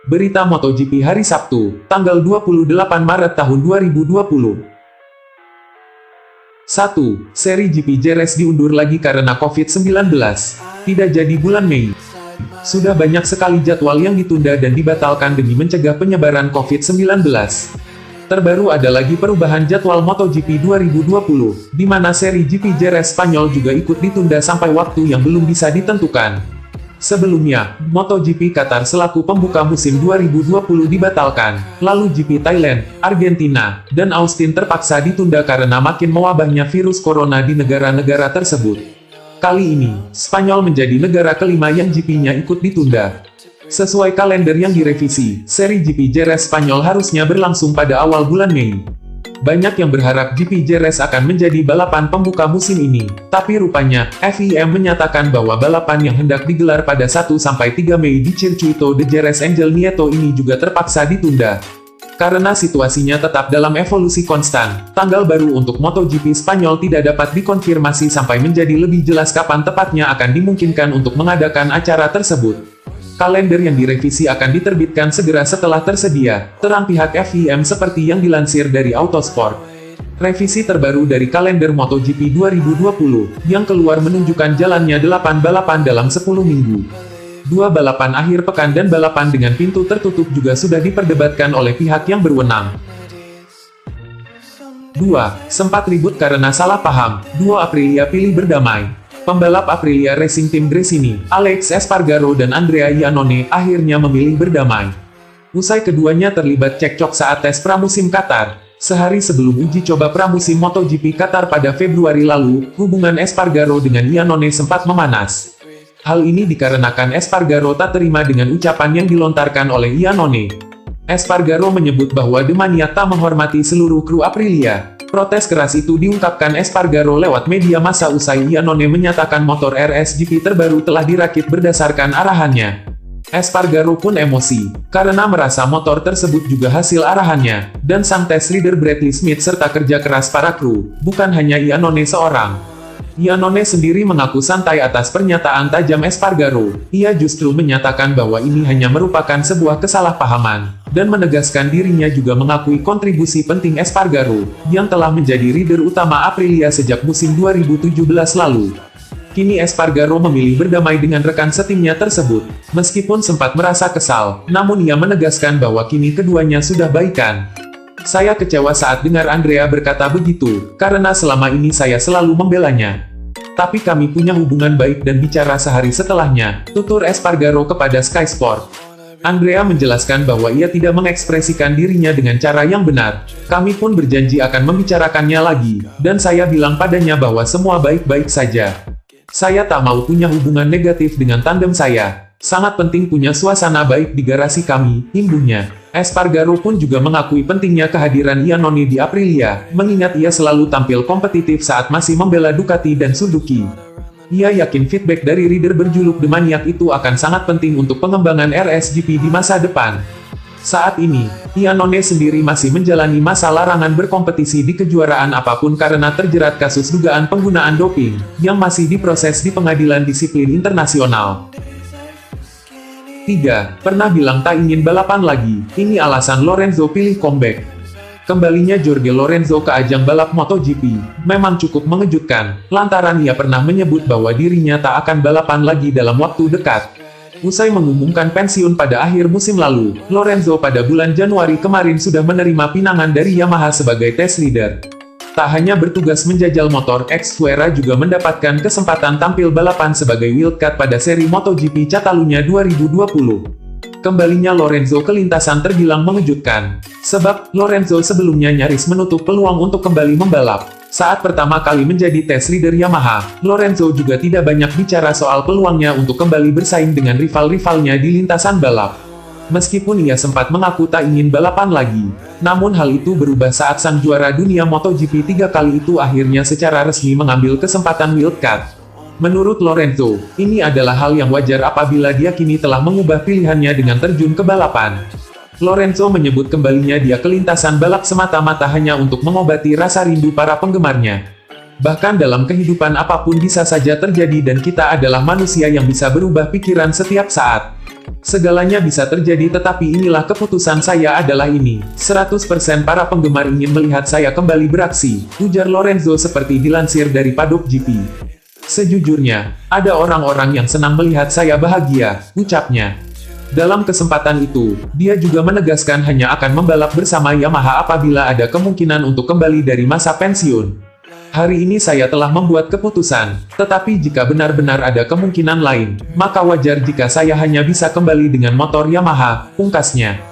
Berita MotoGP hari Sabtu, tanggal 28 Maret tahun 2020. 1. Seri GP Jerez diundur lagi karena COVID-19. Tidak jadi bulan Mei. Sudah banyak sekali jadwal yang ditunda dan dibatalkan demi mencegah penyebaran COVID-19. Terbaru ada lagi perubahan jadwal MotoGP 2020, di mana seri GP Jerez Spanyol juga ikut ditunda sampai waktu yang belum bisa ditentukan. Sebelumnya, MotoGP Qatar selaku pembuka musim 2020 dibatalkan, lalu GP Thailand, Argentina, dan Austin terpaksa ditunda karena makin mewabahnya virus corona di negara-negara tersebut. Kali ini, Spanyol menjadi negara kelima yang GP-nya ikut ditunda. Sesuai kalender yang direvisi, seri GP Jerez Spanyol harusnya berlangsung pada awal bulan Mei. Banyak yang berharap GP Jerez akan menjadi balapan pembuka musim ini, tapi rupanya, FIM menyatakan bahwa balapan yang hendak digelar pada 1-3 Mei di Circuito de Jerez Angel Nieto ini juga terpaksa ditunda. Karena situasinya tetap dalam evolusi konstan, tanggal baru untuk MotoGP Spanyol tidak dapat dikonfirmasi sampai menjadi lebih jelas kapan tepatnya akan dimungkinkan untuk mengadakan acara tersebut. Kalender yang direvisi akan diterbitkan segera setelah tersedia, terang pihak FIM seperti yang dilansir dari Autosport. Revisi terbaru dari kalender MotoGP 2020, yang keluar menunjukkan jalannya 8 balapan dalam 10 minggu. 2 balapan akhir pekan dan balapan dengan pintu tertutup juga sudah diperdebatkan oleh pihak yang berwenang. 2. Sempat ribut karena salah paham, duo Aprilia pilih berdamai. Pembalap Aprilia Racing Team Gresini, Alex Espargaro dan Andrea Iannone, akhirnya memilih berdamai. Usai keduanya terlibat cekcok saat tes pramusim Qatar, sehari sebelum uji coba pramusim MotoGP Qatar pada Februari lalu, hubungan Espargaro dengan Iannone sempat memanas. Hal ini dikarenakan Espargaro tak terima dengan ucapan yang dilontarkan oleh Iannone. Espargaro menyebut bahwa The Maniac tak menghormati seluruh kru Aprilia. Protes keras itu diungkapkan Espargaro lewat media massa usai Iannone menyatakan motor RSGP terbaru telah dirakit berdasarkan arahannya. Espargaro pun emosi, karena merasa motor tersebut juga hasil arahannya, dan sang test leader Bradley Smith serta kerja keras para kru, bukan hanya Iannone seorang. Iannone sendiri mengaku santai atas pernyataan tajam Espargaro. Ia justru menyatakan bahwa ini hanya merupakan sebuah kesalahpahaman, dan menegaskan dirinya juga mengakui kontribusi penting Espargaro, yang telah menjadi rider utama Aprilia sejak musim 2017 lalu. Kini Espargaro memilih berdamai dengan rekan setimnya tersebut. Meskipun sempat merasa kesal, namun ia menegaskan bahwa kini keduanya sudah baikan. Saya kecewa saat dengar Andrea berkata begitu, karena selama ini saya selalu membelanya. Tapi kami punya hubungan baik dan bicara sehari setelahnya, tutur Espargaro kepada Sky Sport. Andrea menjelaskan bahwa ia tidak mengekspresikan dirinya dengan cara yang benar. Kami pun berjanji akan membicarakannya lagi, dan saya bilang padanya bahwa semua baik-baik saja. Saya tak mau punya hubungan negatif dengan tandem saya. Sangat penting punya suasana baik di garasi kami, imbuhnya. Espargaro pun juga mengakui pentingnya kehadiran Iannone di Aprilia, mengingat ia selalu tampil kompetitif saat masih membela Ducati dan Suzuki. Ia yakin feedback dari rider berjuluk The Maniac itu akan sangat penting untuk pengembangan RSGP di masa depan. Saat ini, Iannone sendiri masih menjalani masa larangan berkompetisi di kejuaraan apapun karena terjerat kasus dugaan penggunaan doping, yang masih diproses di pengadilan disiplin internasional. 3. Pernah bilang tak ingin balapan lagi, ini alasan Lorenzo pilih comeback. Kembalinya Jorge Lorenzo ke ajang balap MotoGP, memang cukup mengejutkan, lantaran ia pernah menyebut bahwa dirinya tak akan balapan lagi dalam waktu dekat. Usai mengumumkan pensiun pada akhir musim lalu, Lorenzo pada bulan Januari kemarin sudah menerima pinangan dari Yamaha sebagai test leader. Tak hanya bertugas menjajal motor, Ex-Fuera juga mendapatkan kesempatan tampil balapan sebagai wildcard pada seri MotoGP Catalunya 2020. Kembalinya Lorenzo ke lintasan terbilang mengejutkan, sebab Lorenzo sebelumnya nyaris menutup peluang untuk kembali membalap. Saat pertama kali menjadi test leader Yamaha, Lorenzo juga tidak banyak bicara soal peluangnya untuk kembali bersaing dengan rival-rivalnya di lintasan balap. Meskipun ia sempat mengaku tak ingin balapan lagi, namun hal itu berubah saat sang juara dunia MotoGP 3 kali itu akhirnya secara resmi mengambil kesempatan wildcard. Menurut Lorenzo, ini adalah hal yang wajar apabila dia kini telah mengubah pilihannya dengan terjun ke balapan. Lorenzo menyebut kembalinya dia ke lintasan balap semata-mata hanya untuk mengobati rasa rindu para penggemarnya. Bahkan dalam kehidupan apapun bisa saja terjadi dan kita adalah manusia yang bisa berubah pikiran setiap saat. Segalanya bisa terjadi tetapi inilah keputusan saya adalah ini. 100% para penggemar ingin melihat saya kembali beraksi, ujar Lorenzo seperti dilansir dari Paddock GP. Sejujurnya, ada orang-orang yang senang melihat saya bahagia, ucapnya. Dalam kesempatan itu, dia juga menegaskan hanya akan membalap bersama Yamaha apabila ada kemungkinan untuk kembali dari masa pensiun. Hari ini saya telah membuat keputusan, tetapi jika benar-benar ada kemungkinan lain, maka wajar jika saya hanya bisa kembali dengan motor Yamaha, pungkasnya.